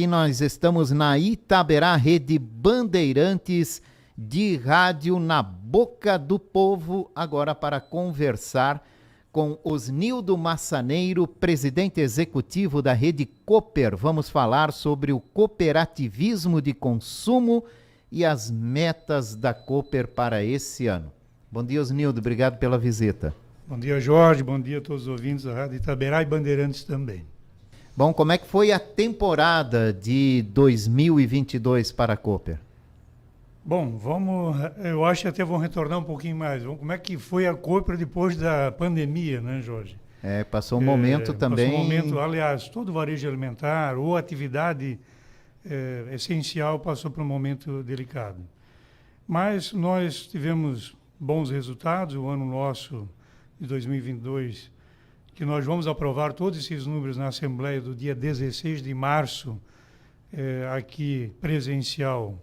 E nós estamos na Itaberá, Rede Bandeirantes de rádio na boca do povo, agora para conversar com Osnildo Massaneiro, presidente executivo da Rede Cooper. Vamos falar sobre o cooperativismo de consumo e as metas da Cooper para esse ano. Bom dia, Osnildo, obrigado pela visita. Bom dia, Jorge, bom dia a todos os ouvintes da Rádio Itaberá e Bandeirantes também. Bom, como é que foi a temporada de 2022 para a Cooper? Bom, eu acho que até vamos retornar um pouquinho mais. Como é que foi a Cooper depois da pandemia, né, Jorge? Passou um momento também... Passou um momento, aliás, todo varejo alimentar ou atividade essencial passou por um momento delicado. Mas nós tivemos bons resultados, o ano nosso de 2022, que nós vamos aprovar todos esses números na Assembleia do dia 16 de março, aqui presencial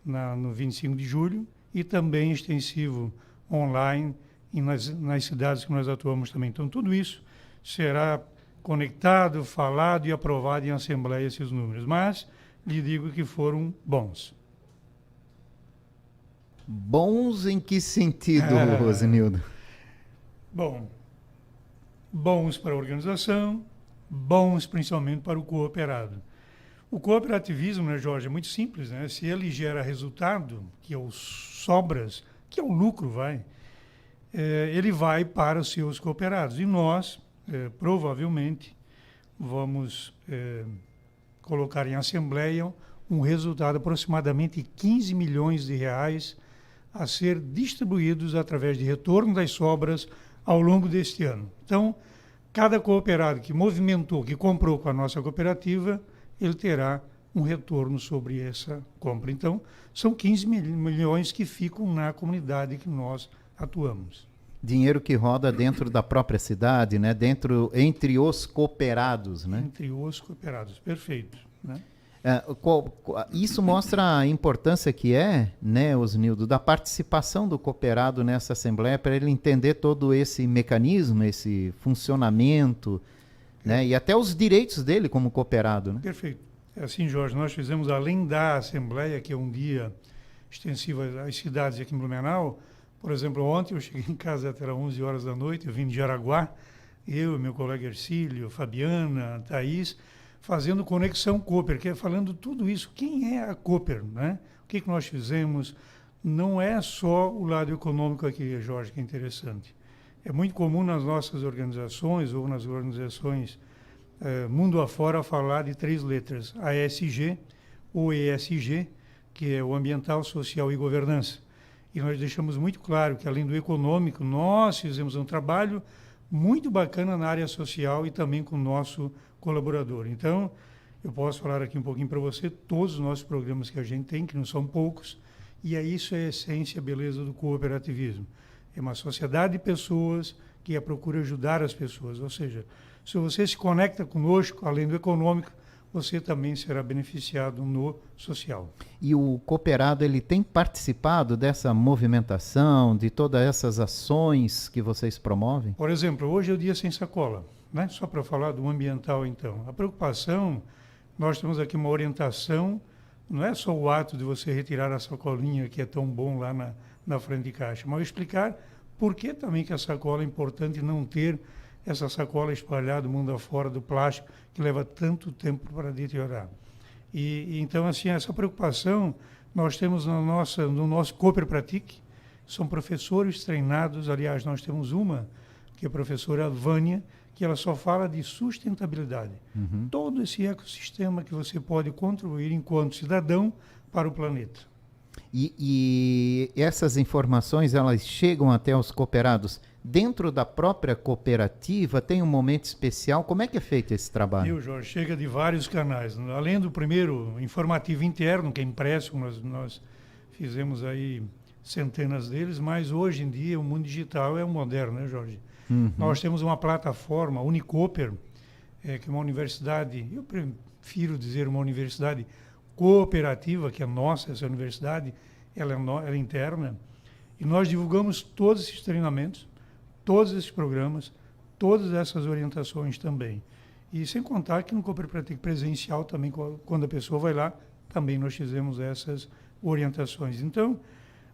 no 25 de julho, e também extensivo online nas cidades que nós atuamos também. Então, tudo isso será conectado, falado e aprovado em Assembleia, esses números. Mas, lhe digo que foram bons. Bons em que sentido, Osnildo? Bons para a organização, bons principalmente para o cooperado. O cooperativismo, né, Jorge, é muito simples, né? Se ele gera resultado, que é o sobras, que é o lucro, ele vai para os seus cooperados. E nós, provavelmente, vamos colocar em assembleia um resultado de aproximadamente 15 milhões de reais a ser distribuídos através de retorno das sobras ao longo deste ano. Então, cada cooperado que movimentou, que comprou com a nossa cooperativa, ele terá um retorno sobre essa compra. Então, são 15 milhões que ficam na comunidade que nós atuamos. Dinheiro que roda dentro da própria cidade, né? Entre os cooperados, né? Entre os cooperados, perfeito, né? Isso mostra a importância que né, Osnildo, da participação do cooperado nessa Assembleia para ele entender todo esse mecanismo, esse funcionamento, né, e até os direitos dele como cooperado. Né? Perfeito. É assim, Jorge, nós fizemos, além da Assembleia, que é um dia extensivo às cidades aqui em Blumenau, por exemplo, ontem eu cheguei em casa até às 11 horas da noite, eu vim de Jaraguá, eu, meu colega Ercílio, Fabiana, Thaís, fazendo Conexão Cooper, que é falando tudo isso. Quem é a Cooper, né? O que nós fizemos? Não é só o lado econômico aqui, Jorge, que é interessante. É muito comum nas nossas organizações ou nas organizações mundo afora falar de 3 letras, ASG ou ESG, que é o Ambiental, Social e Governança. E nós deixamos muito claro que, além do econômico, nós fizemos um trabalho muito bacana na área social e também com o nosso colaborador. Então, eu posso falar aqui um pouquinho para você, todos os nossos programas que a gente tem, que não são poucos, e isso é a essência, a beleza do cooperativismo. É uma sociedade de pessoas que procura ajudar as pessoas, ou seja, se você se conecta conosco, além do econômico, você também será beneficiado no social. E o cooperado, ele tem participado dessa movimentação, de todas essas ações que vocês promovem? Por exemplo, hoje é o Dia Sem Sacola, né? Só para falar do ambiental, então. A preocupação, nós temos aqui uma orientação, não é só o ato de você retirar a sacolinha, que é tão bom lá na frente de caixa, mas explicar por que também que a sacola é importante não ter essa sacola espalhada do mundo afora do plástico, que leva tanto tempo para deteriorar. E então, assim, essa preocupação nós temos no nosso Cooper Pratique, são professores treinados, aliás, nós temos uma, que é a professora Vânia, que ela só fala de sustentabilidade. Uhum. Todo esse ecossistema que você pode contribuir enquanto cidadão para o planeta. E essas informações, elas chegam até os cooperados dentro da própria cooperativa? Tem um momento especial? Como é que é feito esse trabalho? Jorge, chega de vários canais. Além do primeiro informativo interno, que é impresso, nós fizemos aí centenas deles, mas hoje em dia o mundo digital é o moderno, né, Jorge? Uhum. Nós temos uma plataforma, Unicooper, que é uma universidade, eu prefiro dizer uma universidade cooperativa, que é nossa, essa universidade, ela é interna, e nós divulgamos todos esses treinamentos, todos esses programas, todas essas orientações também. E sem contar que no cooperativa presencial também, quando a pessoa vai lá, também nós fizemos essas orientações. Então,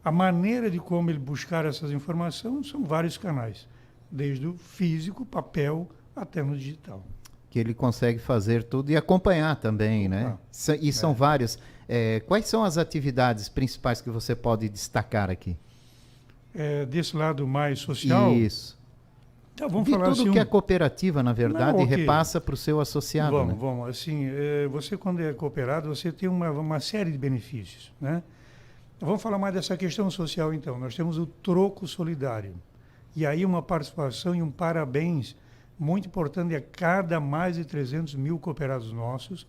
a maneira de como ele buscar essas informações são vários canais, desde o físico, papel, até no digital. Que ele consegue fazer tudo e acompanhar também, né? E são vários. Quais são as atividades principais que você pode destacar aqui? Desse lado mais social... Isso. Então, vamos de falar tudo assim, que é cooperativa, na verdade, Não, okay. repassa para o seu associado. Vamos, né? vamos. Assim, você quando é cooperado, você tem uma série de benefícios, né? Vamos falar mais dessa questão social, então. Nós temos o troco solidário. E aí uma participação e um parabéns muito importante a cada mais de 300 mil cooperados nossos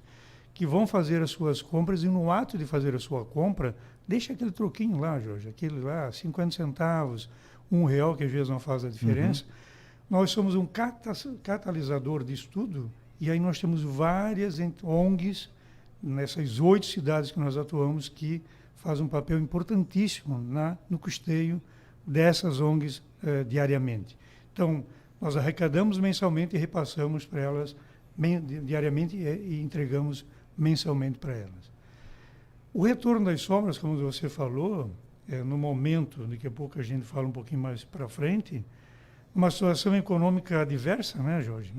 que vão fazer as suas compras e no ato de fazer a sua compra, deixa aquele troquinho lá, Jorge, aquele lá, 50 centavos, R$1, que às vezes não faz a diferença. Nós somos um catalisador disso tudo, e aí nós temos várias ONGs, nessas 8 cidades que nós atuamos, que fazem um papel importantíssimo no custeio dessas ONGs diariamente. Então, nós arrecadamos mensalmente e repassamos para elas diariamente e entregamos mensalmente para elas. O retorno das sobras, como você falou, no momento, daqui a pouco a gente fala um pouquinho mais para frente, uma situação econômica adversa, né, Jorge?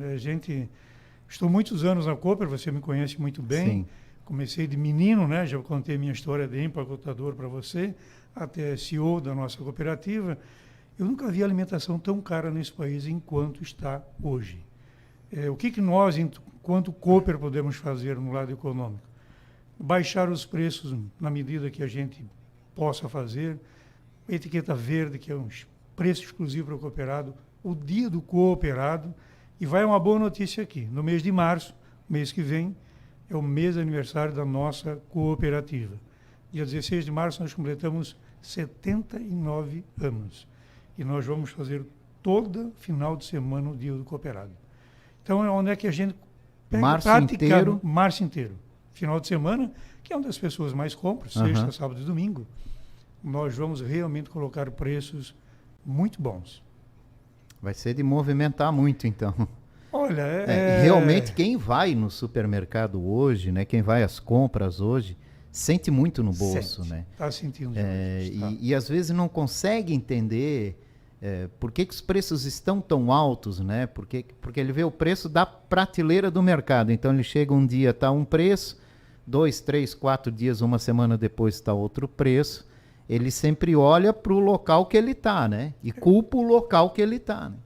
Estou muitos anos na Cooper, você me conhece muito bem. Sim. Comecei de menino, né? Já contei minha história de empacotador para você, até CEO da nossa cooperativa. Eu nunca vi alimentação tão cara nesse país enquanto está hoje. O que nós, enquanto Cooper, podemos fazer no lado econômico? Baixar os preços na medida que a gente possa fazer. Etiqueta verde, que é um preço exclusivo para o cooperado, o dia do cooperado. E vai uma boa notícia aqui. No mês de março, mês que vem, é o mês de aniversário da nossa cooperativa. Dia 16 de março nós completamos 79 anos. E nós vamos fazer todo final de semana o dia do cooperado. Então é onde é que a gente pega março inteiro. Final de semana, que é onde as pessoas mais compram, sexta, sábado e domingo. Nós vamos realmente colocar preços muito bons. Vai ser de movimentar muito, então. Olha, realmente quem vai no supermercado hoje, né, quem vai às compras hoje, sente muito no bolso, né? Está sentindo. E às vezes não consegue entender por que os preços estão tão altos, né? Porque ele vê o preço da prateleira do mercado. Então ele chega um dia, está um preço, 2, 3, 4 dias, uma semana depois está outro preço. Ele sempre olha para o local que ele está, né? E culpa o local que ele está, né?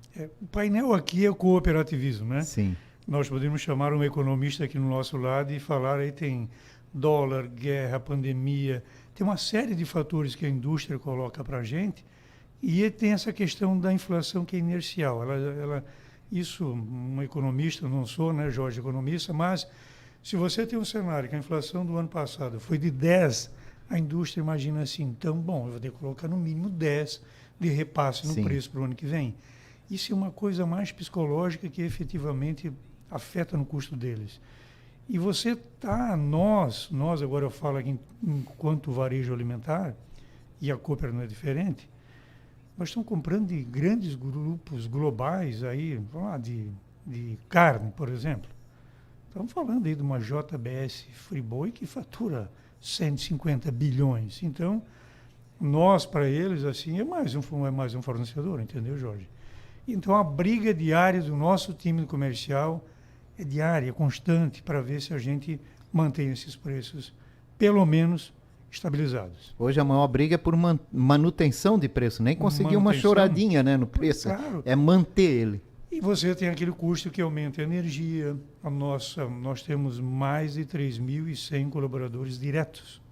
O painel aqui é o cooperativismo, né? Sim. Nós podemos chamar um economista aqui no nosso lado e falar, aí tem dólar, guerra, pandemia, tem uma série de fatores que a indústria coloca para a gente, e tem essa questão da inflação que é inercial. Isso, um economista, não sou, né, Jorge, economista, mas se você tem um cenário que a inflação do ano passado foi de 10, a indústria imagina assim, então, bom, eu vou ter que colocar no mínimo 10 de repasse no preço para o ano que vem. Isso é uma coisa mais psicológica que efetivamente afeta no custo deles. E você nós agora eu falo aqui enquanto varejo alimentar, e a Cooper não é diferente, nós estamos comprando de grandes grupos globais aí, vamos lá, de carne, por exemplo. Estamos falando aí de uma JBS Friboi que fatura 150 bilhões. Então, nós, para eles, assim, é mais um fornecedor, entendeu, Jorge? Então, a briga diária do nosso time comercial é diária, constante, para ver se a gente mantém esses preços, pelo menos, estabilizados. Hoje a maior briga é por manutenção de preço, nem conseguir uma choradinha, né, no preço, claro. É manter ele. E você tem aquele custo que aumenta a energia. Nós temos mais de 3.100 colaboradores diretos.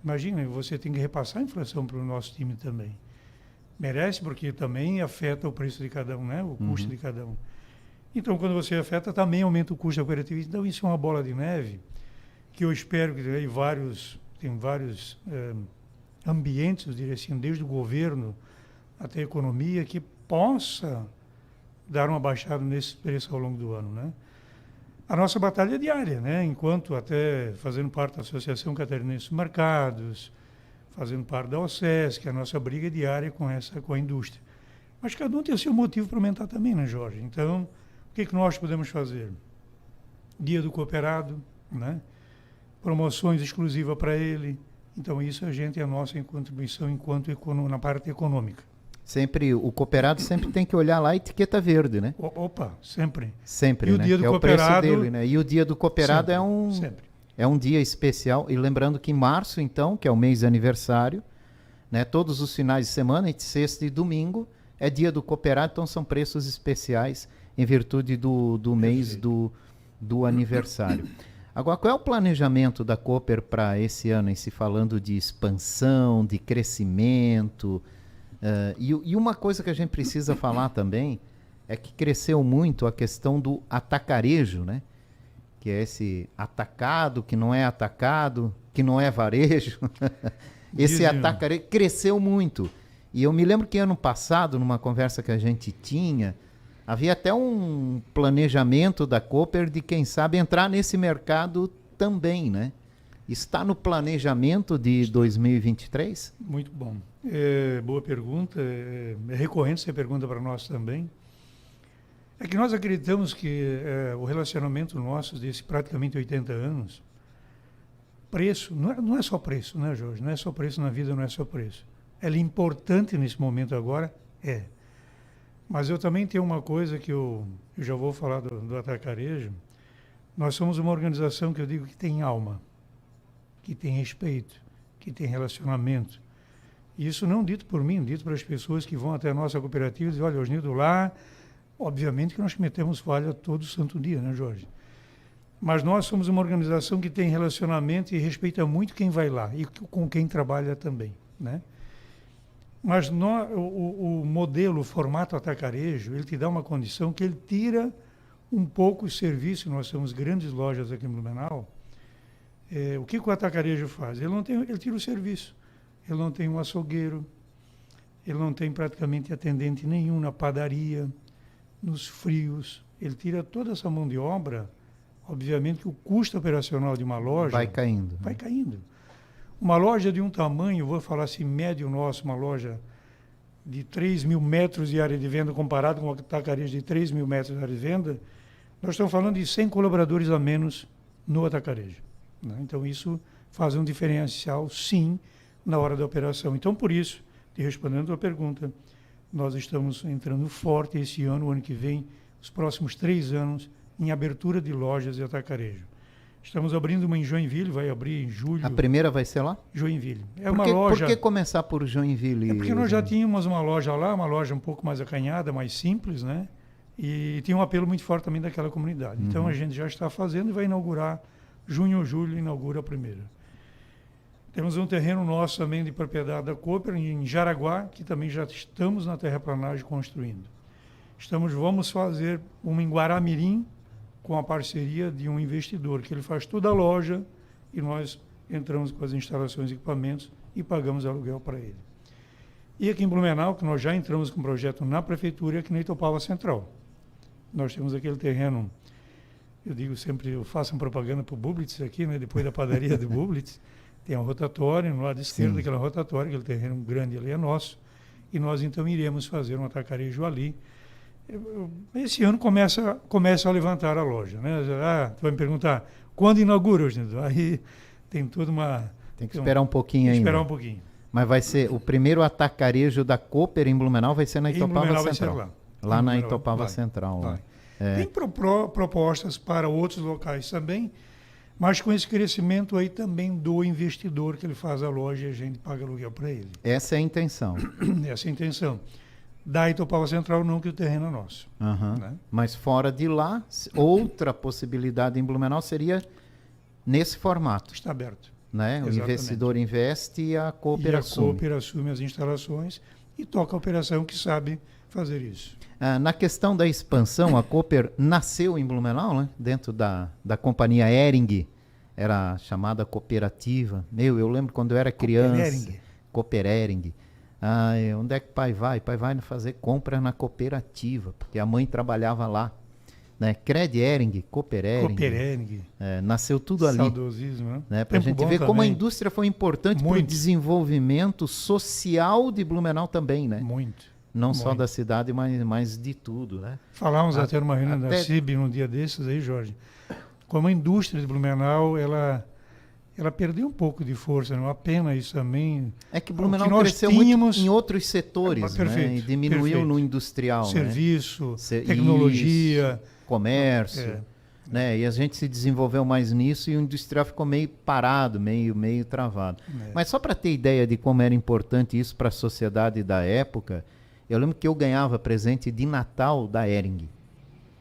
Imagina, você tem que repassar a inflação para o nosso time também. Merece, porque também afeta o preço de cada um, né? O custo de cada um. Então, quando você afeta, também aumenta o custo da cooperativa. Então, isso é uma bola de neve que eu espero que tem vários ambientes, eu diria assim, desde o governo até a economia, que possa dar uma baixada nesse preço ao longo do ano, né? A nossa batalha é diária, né? Enquanto até fazendo parte da Associação Catarinense dos Mercados, fazendo parte da OCESC, a nossa briga é diária com a indústria. Mas cada um tem o seu motivo para aumentar também, né, Jorge? Então, o que nós podemos fazer? Dia do Cooperado, né? Promoções exclusivas para ele. Então, isso a gente é a nossa contribuição na parte econômica. Sempre, o cooperado sempre tem que olhar lá a etiqueta verde, né? Opa, sempre. Sempre, E o né? dia do É o preço cooperado, dele, né? E o dia do cooperado sempre. é um dia especial. E lembrando que em março, então, que é o mês de aniversário, né? Todos os finais de semana, entre sexta e domingo, é dia do cooperado, então são preços especiais em virtude do mês do aniversário. Agora, qual é o planejamento da Cooper para esse ano, em se falando de expansão, de crescimento? E uma coisa que a gente precisa falar também é que cresceu muito a questão do atacarejo, né? Que é esse atacado, que não é atacado, que não é varejo. Esse atacarejo cresceu muito. E eu me lembro que ano passado, numa conversa que a gente tinha, havia até um planejamento da Cooper de, quem sabe, entrar nesse mercado também, né? Está no planejamento de 2023? Muito bom. Boa pergunta. É recorrente essa pergunta para nós também. É que nós acreditamos que o relacionamento nosso desse praticamente 80 anos, preço, não é só preço, né, Jorge? Não é só preço na vida, não é só preço. Ela é importante nesse momento agora, Mas eu também tenho uma coisa que eu já vou falar do atacarejo. Nós somos uma organização que eu digo que tem alma, que tem respeito, que tem relacionamento. E isso não dito por mim, dito para as pessoas que vão até a nossa cooperativa e dizem, olha, Osnildo, lá, obviamente que nós cometemos falha todo santo dia, né, Jorge? Mas nós somos uma organização que tem relacionamento e respeita muito quem vai lá e com quem trabalha também, né? Mas o modelo, o formato atacarejo, ele te dá uma condição que ele tira um pouco o serviço. Nós temos grandes lojas aqui em Blumenau. O que o atacarejo faz? Ele tira o serviço. Ele não tem um açougueiro, ele não tem praticamente atendente nenhum na padaria, nos frios. Ele tira toda essa mão de obra. Obviamente que o custo operacional de uma loja vai caindo. Vai caindo. Uma loja de um tamanho, vou falar assim, médio nosso, uma loja de 3 mil metros de área de venda, comparado com uma atacarejo de 3 mil metros de área de venda, nós estamos falando de 100 colaboradores a menos no atacarejo, né? Então, isso faz um diferencial, sim, na hora da operação. Então, por isso, te respondendo a tua pergunta, nós estamos entrando forte esse ano, o ano que vem, os próximos 3 anos, em abertura de lojas de atacarejo. Estamos abrindo uma em Joinville, vai abrir em julho. A primeira vai ser lá? Joinville. Uma loja... Por que começar por Joinville? Porque nós já tínhamos uma loja lá, uma loja um pouco mais acanhada, mais simples, né? E tinha um apelo muito forte também daquela comunidade. Então a gente já está fazendo e vai inaugurar, junho ou julho, inaugura a primeira. Temos um terreno nosso também de propriedade da Cooper, em Jaraguá, que também já estamos na terraplanagem construindo. Vamos fazer uma em Guaramirim, com a parceria de um investidor, que ele faz toda a loja e nós entramos com as instalações e equipamentos e pagamos aluguel para ele. E aqui em Blumenau, que nós já entramos com um projeto na prefeitura, aqui na Itopava Central. Nós temos aquele terreno, eu digo sempre, eu faço uma propaganda para o Bublitz aqui, né, depois da padaria do Bublitz, tem um rotatório no lado esquerdo daquela rotatória, aquele terreno grande ali é nosso, e nós então iremos fazer um atacarejo ali. Esse ano começa a levantar a loja, né? Tu vai me perguntar, quando inaugura, Osnildo? Aí tem toda uma... Tem que esperar um pouquinho ainda. Esperar um pouquinho. Mas vai ser, o primeiro atacarejo da Cooper em Blumenau vai ser na Itopava Central. Vai ser lá na Itopava Central. Vai. Tem propostas para outros locais também, mas com esse crescimento aí também do investidor, que ele faz a loja e a gente paga aluguel para ele. Essa é a intenção. Essa é a intenção. Da Itopava Central, não, que o terreno é nosso. Né? Mas fora de lá, outra possibilidade em Blumenau seria nesse formato. Está aberto. Né? O investidor investe e a Cooper assume. A Cooper assume as instalações e toca a operação que sabe fazer isso. Na questão da expansão, a Cooper nasceu em Blumenau, né? Dentro da companhia Hering, era chamada cooperativa. Eu lembro quando eu era criança. Cooper Hering. Onde é que pai vai? Pai vai fazer compras na cooperativa, porque a mãe trabalhava lá. Né? Cred Hering, Cooper Hering. Nasceu tudo ali. Saudosismo, né? Para a gente ver como a indústria foi importante para o desenvolvimento social de Blumenau também, né? Muito. Não só da cidade, mas de tudo, né? Falávamos até numa reunião da CIB num dia desses aí, Jorge. como a indústria de Blumenau, ela perdeu um pouco de força, não? Apenas isso também. É que Blumenau nós cresceu tínhamos, muito em outros setores, perfeito, né? E diminuiu perfeito. no industrial. Serviço, né? tecnologia. Isso, comércio. Né? E a gente se desenvolveu mais nisso e o industrial ficou meio parado, meio travado. Mas só para ter ideia de como era importante isso para a sociedade da época, eu lembro que eu ganhava presente de Natal da Hering.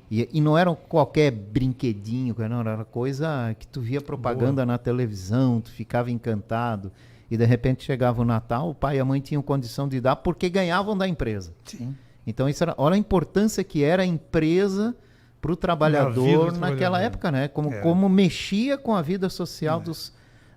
E não era qualquer brinquedinho, não, era coisa que tu via propaganda na televisão, tu ficava encantado. E de repente chegava o Natal, o pai e a mãe tinham condição de dar porque ganhavam da empresa. Sim. Então isso era, olha a importância que era a empresa para o trabalhador naquela época, né? Como mexia com a vida social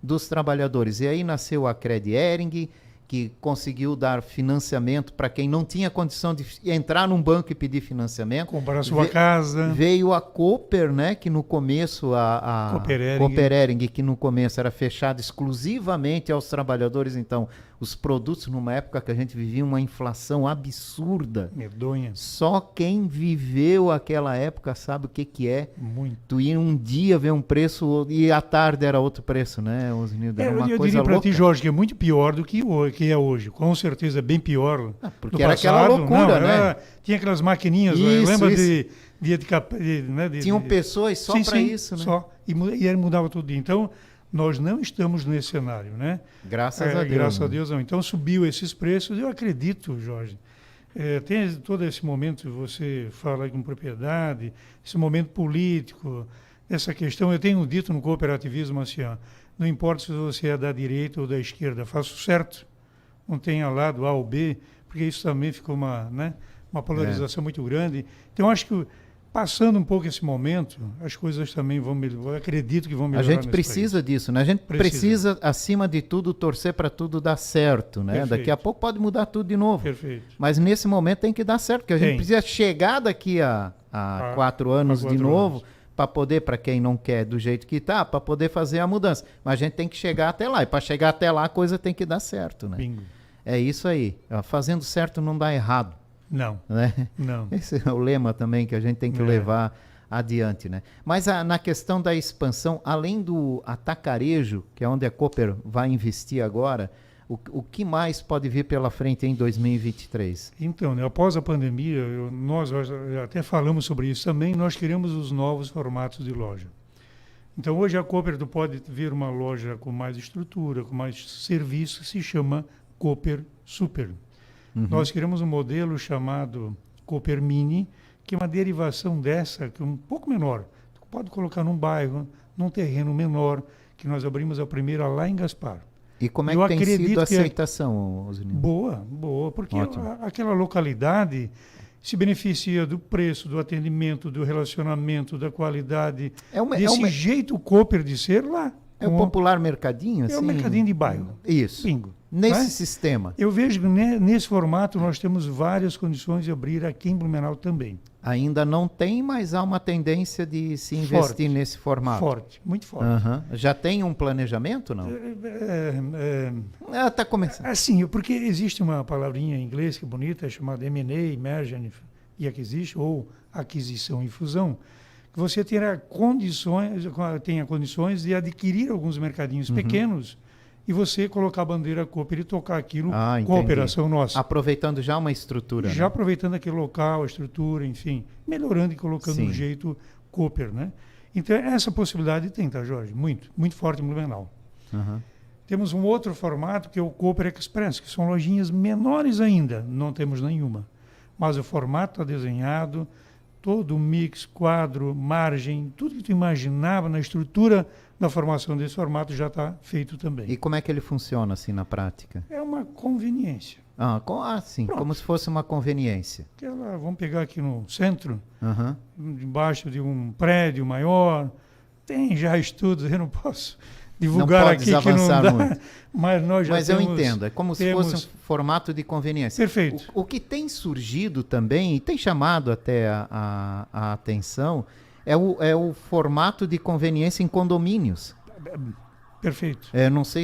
dos trabalhadores. E aí nasceu a Cred Hering, que conseguiu dar financiamento para quem não tinha condição de entrar num banco e pedir financiamento. Comprar sua casa. Veio a Cooper, né, que no começo, a Cooper Hering, que no começo era fechada exclusivamente aos trabalhadores. Então, os produtos, numa época que a gente vivia uma inflação absurda. Medonha. Só quem viveu aquela época sabe o que é. Muito. Tu ia um dia ver um preço e à tarde era outro preço, né, Osnildo? Era uma eu coisa diria para louca. ti, Jorge, que é muito pior do que é hoje. Com certeza bem pior. Porque era aquela loucura, né? Tinha aquelas maquininhas, lembra de tinham pessoas só para isso, né? Só. E ele mudava todo dia. Então, nós não estamos nesse cenário, né? Graças a Deus. Graças a Deus, não. Então, subiu esses preços. Eu acredito, Jorge, tem todo esse momento, você fala aí com propriedade, esse momento político, essa questão. Eu tenho dito no cooperativismo assim, ó, não importa se você é da direita ou da esquerda, faça o certo. Não tenha lado A ou B, porque isso também ficou uma polarização muito grande. Então, acho que passando um pouco esse momento, as coisas também vão melhorar. Eu acredito que vão melhorar. A gente precisa disso, né? A gente precisa, acima de tudo, torcer para tudo dar certo, né? Perfeito. Daqui a pouco pode mudar tudo de novo. Perfeito. Mas nesse momento tem que dar certo, porque a gente precisa chegar daqui a 4 anos de novo, para poder, para quem não quer do jeito que está, para poder fazer a mudança. Mas a gente tem que chegar até lá. E para chegar até lá, a coisa tem que dar certo, né? Bingo. É isso aí. Fazendo certo não dá errado. Não. Né? Não. Esse é o lema também que a gente tem que levar adiante, né? Mas na questão da expansão, além do atacarejo, que é onde a Cooper vai investir agora, o que mais pode vir pela frente em 2023? Então, né, após a pandemia, nós até falamos sobre isso também, nós queremos os novos formatos de loja. Então, hoje a Cooper pode vir uma loja com mais estrutura, com mais serviço, que se chama Cooper Super. Nós queremos um modelo chamado Cooper Mini, que é uma derivação dessa, que é um pouco menor. Tu pode colocar num bairro, num terreno menor, que nós abrimos a primeira lá em Gaspar. E como é que tem sido a aceitação, Osnildo? Boa, porque aquela localidade se beneficia do preço, do atendimento, do relacionamento, da qualidade, desse jeito Cooper de ser lá. É o popular mercadinho? Assim? É o mercadinho de bairro. Isso. Bingo. Nesse sistema. Eu vejo que nesse formato nós temos várias condições de abrir aqui em Blumenau também. Ainda não tem, mas há uma tendência de se investir nesse formato. Forte, muito forte. Já tem um planejamento, não? Está começando. Assim, porque existe uma palavrinha em inglês que é bonita, chamada M&A, Merger e Acquisition, ou aquisição e fusão, que você tenha condições de adquirir alguns mercadinhos pequenos e você colocar a bandeira Cooper e tocar aquilo com a operação nossa. Aproveitando já uma estrutura. Já aproveitando aquele local, a estrutura, enfim, melhorando e colocando um jeito Cooper, né? Então, essa possibilidade tem, tá, Jorge? Muito forte em Blumenau. Temos um outro formato que é o Cooper Express, que são lojinhas menores ainda, não temos nenhuma. Mas o formato está desenhado, todo o mix, quadro, margem, tudo que tu imaginava na estrutura da formação desse formato já está feito também. E como é que ele funciona assim na prática? É uma conveniência. Sim, como se fosse uma conveniência. Vamos pegar aqui no centro, debaixo de um prédio maior, tem já estudos, eu não posso divulgar aqui que não dá, muito. Mas nós já eu entendo, é como se fosse um formato de conveniência. Perfeito. O que tem surgido também, e tem chamado até a atenção, é o formato de conveniência em condomínios. Perfeito. Não sei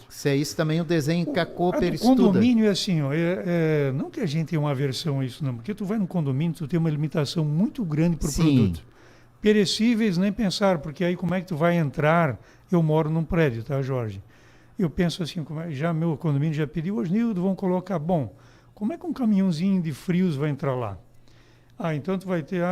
se é isso também o desenho que a Cooper estuda. O condomínio é assim, não que a gente tenha uma aversão a isso, não, porque tu vai no condomínio, tu tem uma limitação muito grande para o produto. Perecíveis nem pensar, porque aí como é que tu vai entrar? Eu moro num prédio, tá, Jorge? Eu penso assim, já meu condomínio já pediu, os Nildo vão colocar, bom, como é que um caminhãozinho de frios vai entrar lá? Então tu vai ter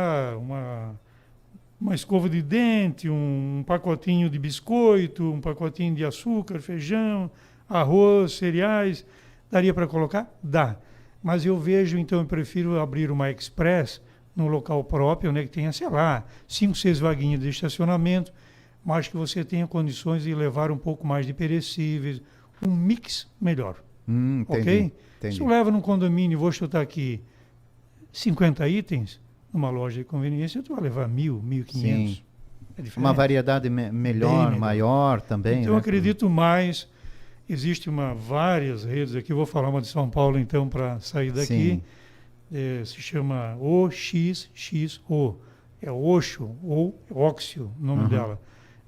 uma escova de dente, um pacotinho de biscoito, um pacotinho de açúcar, feijão, arroz, cereais. Daria para colocar? Dá. Mas eu vejo, então, eu prefiro abrir uma Express no local próprio, né, que tenha, sei lá, 5, 6 vaguinhas de estacionamento, mas que você tenha condições de levar um pouco mais de perecíveis, um mix melhor. Entendi, Ok? entendi. Se eu levo num condomínio e vou chutar aqui 50 itens, numa loja de conveniência, tu vai levar 1.000, 1.500. Sim. É diferente. Uma variedade melhor, melhor. maior também. Então, né? eu acredito mais. Existem várias redes aqui, vou falar uma de São Paulo, então, para sair daqui. Sim. Se chama OXXO. É Oxo ou Óxio, o nome dela.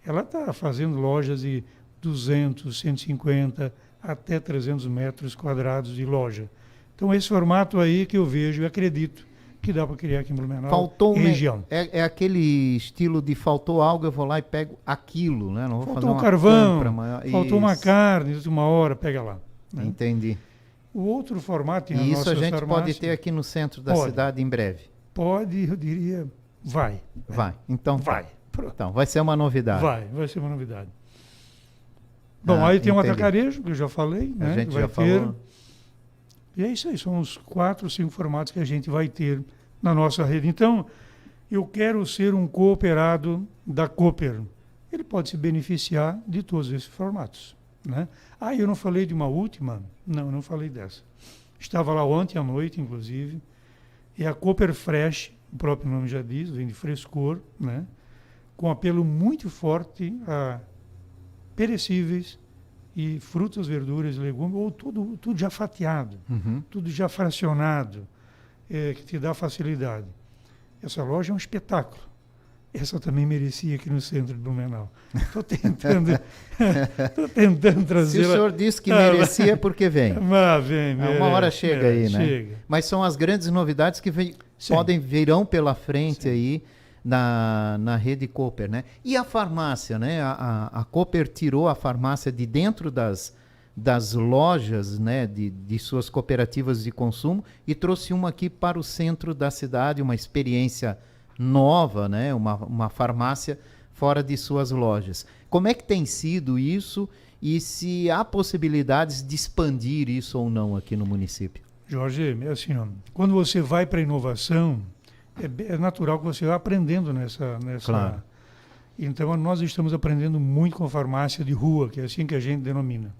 Ela está fazendo lojas de 200, 150 até 300 metros quadrados de loja. Então, esse formato aí que eu vejo e acredito que dá para criar aqui em Blumenau, Faltou região. É aquele estilo de faltou algo, eu vou lá e pego aquilo, né? Não vou Faltou fazer um uma carvão, compra maior. faltou uma Isso. carne, de uma hora, pega lá. Né? Entendi. O outro formato tem E isso a nossas gente pode farmácias. ter aqui no centro da Pode. cidade em breve. Pode, eu diria, vai. Vai. Então, Vai. então vai ser uma novidade. Vai ser uma novidade. Bom, aí tem um entendi. atacarejo, que eu já falei, né? A gente vai já ter. falou. E é isso aí, são os 4, 5 formatos que a gente vai ter na nossa rede. Então, eu quero ser um cooperado da Cooper. Ele pode se beneficiar de todos esses formatos. Né? Eu não falei de uma última? Não, eu não falei dessa. Estava lá ontem à noite, inclusive. É a Cooper Fresh, o próprio nome já diz, vem de frescor, né? Com apelo muito forte a perecíveis e frutas, verduras, legumes, ou tudo já fatiado, tudo já fracionado, que te dá facilidade. Essa loja é um espetáculo. Essa também merecia aqui no centro de Blumenau. Estou tentando trazer. Se o senhor disse que merecia, é porque vem. Mas vem, Uma hora chega aí, né? Chega. Mas são as grandes novidades que Sim. virão pela frente Sim. aí na rede Cooper, né? E a farmácia, né? A Cooper tirou a farmácia de dentro das lojas, né? De suas cooperativas de consumo e trouxe uma aqui para o centro da cidade, uma experiência nova, né? Uma farmácia fora de suas lojas. Como é que tem sido isso e se há possibilidades de expandir isso ou não aqui no município? Jorge, é assim, ó, quando você vai para a inovação, é natural que você vá aprendendo nessa. Claro. Então, nós estamos aprendendo muito com a farmácia de rua, que é assim que a gente denomina.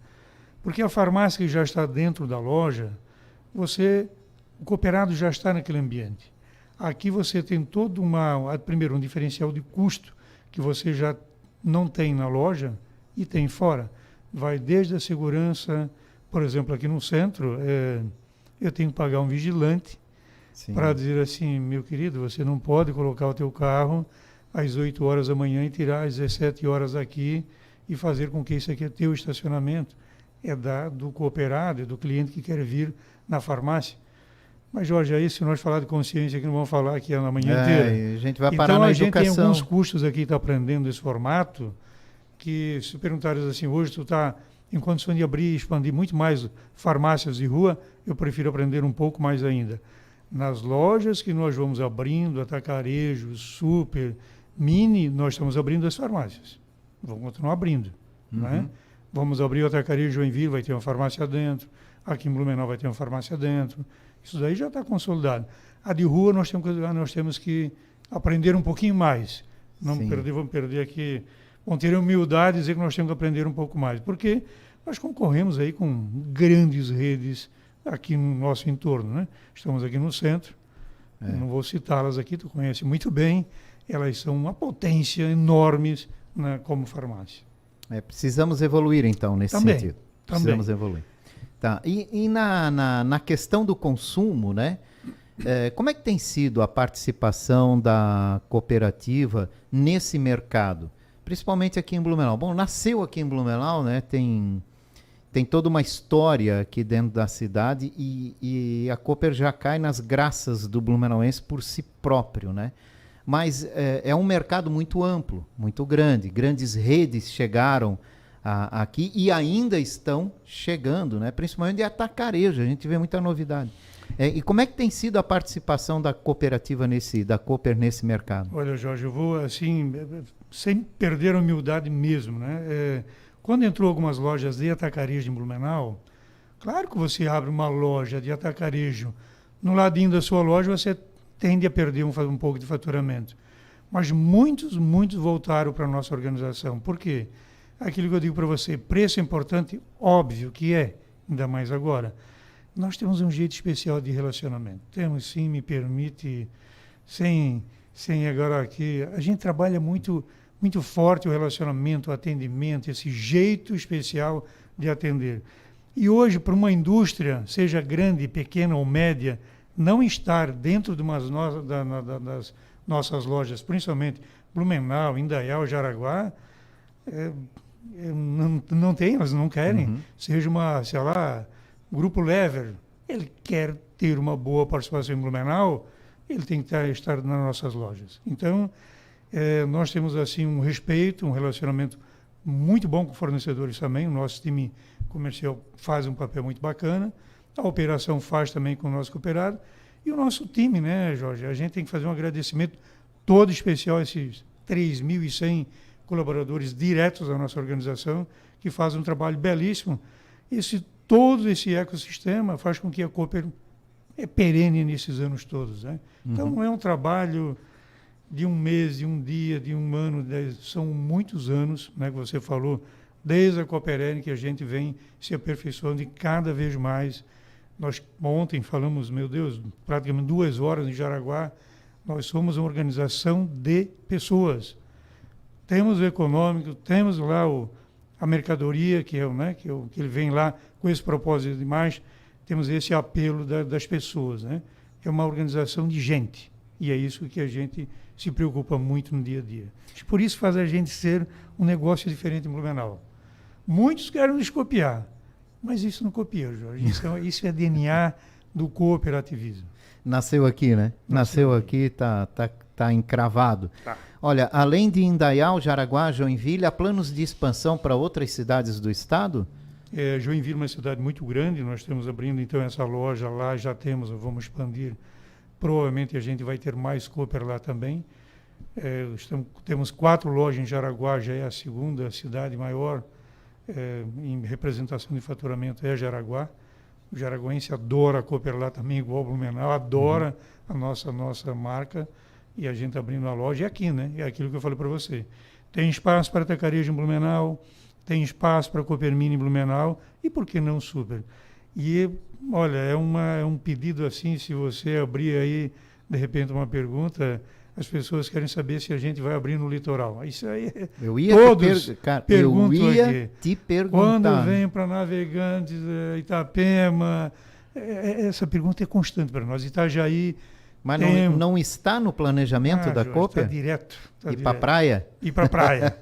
Porque a farmácia que já está dentro da loja, o cooperado já está naquele ambiente. Aqui você tem todo primeiro, um diferencial de custo que você já não tem na loja e tem fora. Vai desde a segurança, por exemplo, aqui no centro, eu tenho que pagar um vigilante para dizer assim, meu querido, você não pode colocar o teu carro às 8 horas da manhã e tirar às 17 horas aqui e fazer com que isso aqui é teu estacionamento. É do cooperado, é do cliente que quer vir na farmácia. Mas, Jorge, aí se nós falar de consciência, que não vamos falar aqui na manhã inteira. A gente vai parar então, na a gente educação. tem alguns custos aqui, está aprendendo esse formato, que se perguntares assim, hoje tu está em condições de abrir e expandir muito mais farmácias de rua, eu prefiro aprender um pouco mais ainda. Nas lojas que nós vamos abrindo, atacarejo, super, mini, nós estamos abrindo as farmácias. Vamos continuar abrindo. Né? Vamos abrir o atacarejo Joinville, vai ter uma farmácia dentro. Aqui em Blumenau vai ter uma farmácia dentro. Isso daí já está consolidado. A de rua nós temos que aprender um pouquinho mais. Vamos perder aqui. Vamos ter a humildade de dizer que nós temos que aprender um pouco mais. Porque nós concorremos aí com grandes redes aqui no nosso entorno. Né? Estamos aqui no centro. Não vou citá-las aqui, tu conhece muito bem. Elas são uma potência enormes como farmácia. Precisamos evoluir, então, nesse sentido. Precisamos evoluir. Tá. E na questão do consumo, né? Como é que tem sido a participação da cooperativa nesse mercado? Principalmente aqui em Blumenau. Bom, nasceu aqui em Blumenau, né? Tem toda uma história aqui dentro da cidade e a Cooper já cai nas graças do blumenauense por si próprio, né? mas é um mercado muito amplo, muito grande. Grandes redes chegaram aqui e ainda estão chegando, né? Principalmente de atacarejo, a gente vê muita novidade. E como é que tem sido a participação da cooperativa da Cooper nesse mercado? Olha, Jorge, eu vou assim, sem perder a humildade mesmo, né? Quando entrou algumas lojas de atacarejo em Blumenau, claro que você abre uma loja de atacarejo, no ladinho da sua loja você tende a perder um pouco de faturamento. Mas muitos voltaram para a nossa organização. Por quê? Aquilo que eu digo para você, preço é importante, óbvio que é, ainda mais agora. Nós temos um jeito especial de relacionamento. Temos sim, me permite, sem agora aqui, a gente trabalha muito forte o relacionamento, o atendimento, esse jeito especial de atender. E hoje, para uma indústria, seja grande, pequena ou média, não estar dentro das nossas lojas, principalmente Blumenau, Indaial, Jaraguá, não tem, elas não querem. Uhum. Seja sei lá, Grupo Lever, ele quer ter uma boa participação em Blumenau, ele tem que estar nas nossas lojas. Então, nós temos assim um respeito, um relacionamento muito bom com fornecedores também. O nosso time comercial faz um papel muito bacana, a operação faz também com o nosso cooperado, e o nosso time, né, Jorge? A gente tem que fazer um agradecimento todo especial a esses 3.100 colaboradores diretos da nossa organização, que fazem um trabalho belíssimo. Todo esse ecossistema faz com que a Cooper é perene nesses anos todos, né? Uhum. Então, não é um trabalho de um mês, de um dia, de um ano, são muitos anos, né, que você falou, desde a Cooperene que a gente vem se aperfeiçoando e cada vez mais. Nós ontem falamos, meu Deus, praticamente 2 horas em Jaraguá, nós somos uma organização de pessoas. Temos o econômico, temos lá a mercadoria, que ele vem lá com esse propósito demais, temos esse apelo das pessoas, né? É uma organização de gente, e é isso que a gente se preocupa muito no dia a dia. Por isso faz a gente ser um negócio diferente em Blumenau. Muitos querem nos copiar, mas isso não copia, Jorge. Isso é DNA do cooperativismo. Nasceu aqui, né? Nasceu aqui, tá encravado. Tá. Olha, além de Indaial, Jaraguá, Joinville, há planos de expansão para outras cidades do estado? Joinville é uma cidade muito grande, nós estamos abrindo então essa loja lá, vamos expandir, provavelmente a gente vai ter mais Cooper lá também. Temos 4 lojas em Jaraguá, já é a segunda cidade maior em representação de faturamento, é Jaraguá. O jaraguense adora a Cooper lá também, igual o Blumenau, adora a nossa marca, e a gente está abrindo a loja. E aqui, né? É aquilo que eu falei para você. Tem espaço para atacarejo em Blumenau, tem espaço para Cooper Mini em Blumenau, e por que não Super? E, olha, é um pedido assim, se você abrir aí, de repente, uma pergunta, as pessoas querem saber se a gente vai abrir no litoral. Isso aí eu ia te perguntar. Quando vem para Navegantes, Itapema, essa pergunta é constante para nós. Itajaí... Mas não está no planejamento da Cooper? Está direto. Ir para a praia? Ir para a praia.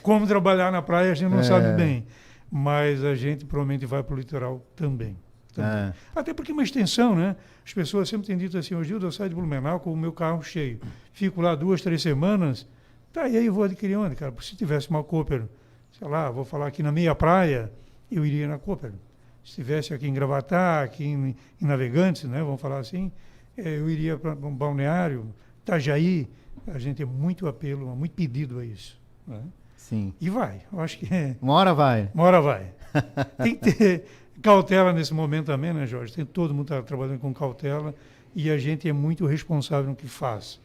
Como trabalhar na praia a gente não sabe bem. Mas a gente provavelmente vai para o litoral também. Até porque é uma extensão, né? As pessoas sempre têm dito assim, Gildo, eu saio de Blumenau com o meu carro cheio. Fico lá 2, 3 semanas, tá, e aí eu vou adquirir onde, cara? Porque se tivesse uma Cooper, sei lá, vou falar aqui na meia praia, eu iria na Cooper. Se tivesse aqui em Gravatá, aqui em Navegantes, né? Vamos falar assim, eu iria para um balneário, Itajaí, a gente tem muito apelo, muito pedido a isso. Né? Sim. E vai, eu acho que... Uma hora vai. Uma hora vai. Tem que ter cautela nesse momento também, né, Jorge? Todo mundo está trabalhando com cautela e a gente é muito responsável no que faz.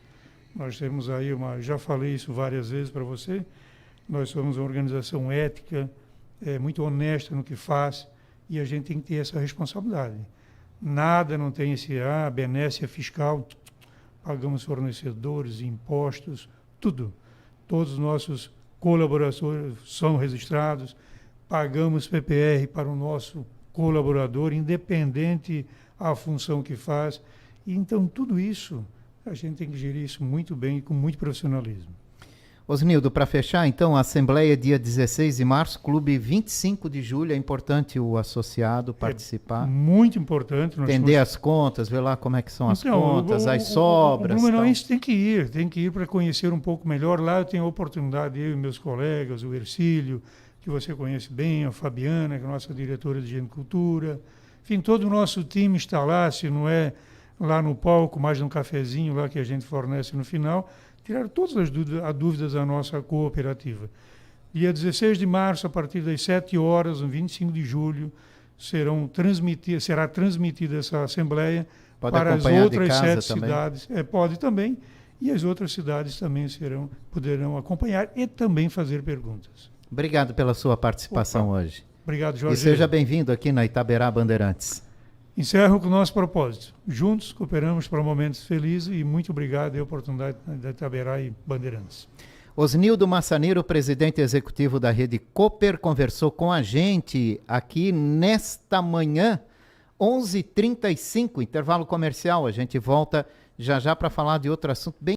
Nós temos aí já falei isso várias vezes para você, nós somos uma organização ética, muito honesta no que faz e a gente tem que ter essa responsabilidade. Nada não tem benesse fiscal, pagamos fornecedores, impostos, tudo. Todos os nossos colaboradores são registrados, pagamos PPR para o nosso colaborador, independente a função que faz. E, então, tudo isso, a gente tem que gerir isso muito bem e com muito profissionalismo. Osnildo, para fechar, então, a Assembleia dia 16 de março, Clube 25 de julho, é importante o associado participar. Muito importante. Entender as contas, ver lá como é que são as contas, as sobras. O Blumenauense tem que ir para conhecer um pouco melhor. Lá eu tenho a oportunidade, eu e meus colegas, o Ercílio, que você conhece bem, a Fabiana, que é a nossa diretora de Higiene e Cultura. Enfim, todo o nosso time está lá, se não é lá no palco, mais num cafezinho lá que a gente fornece no final, tirar todas as dúvidas da nossa cooperativa. Dia 16 de março, a partir das 7 horas, no 25 de julho, será transmitida essa assembleia para as outras 7 cidades. Pode também, e as outras cidades também poderão acompanhar e também fazer perguntas. Obrigado pela sua participação hoje. Obrigado, Jorge. E seja bem-vindo aqui na Itaberá Bandeirantes. Encerro com o nosso propósito. Juntos cooperamos para momentos felizes e muito obrigado pela oportunidade da Itaberá e Bandeirantes. Osnildo Massaneiro, presidente executivo da Rede Cooper, conversou com a gente aqui nesta manhã, 11h35, intervalo comercial. A gente volta já para falar de outro assunto bem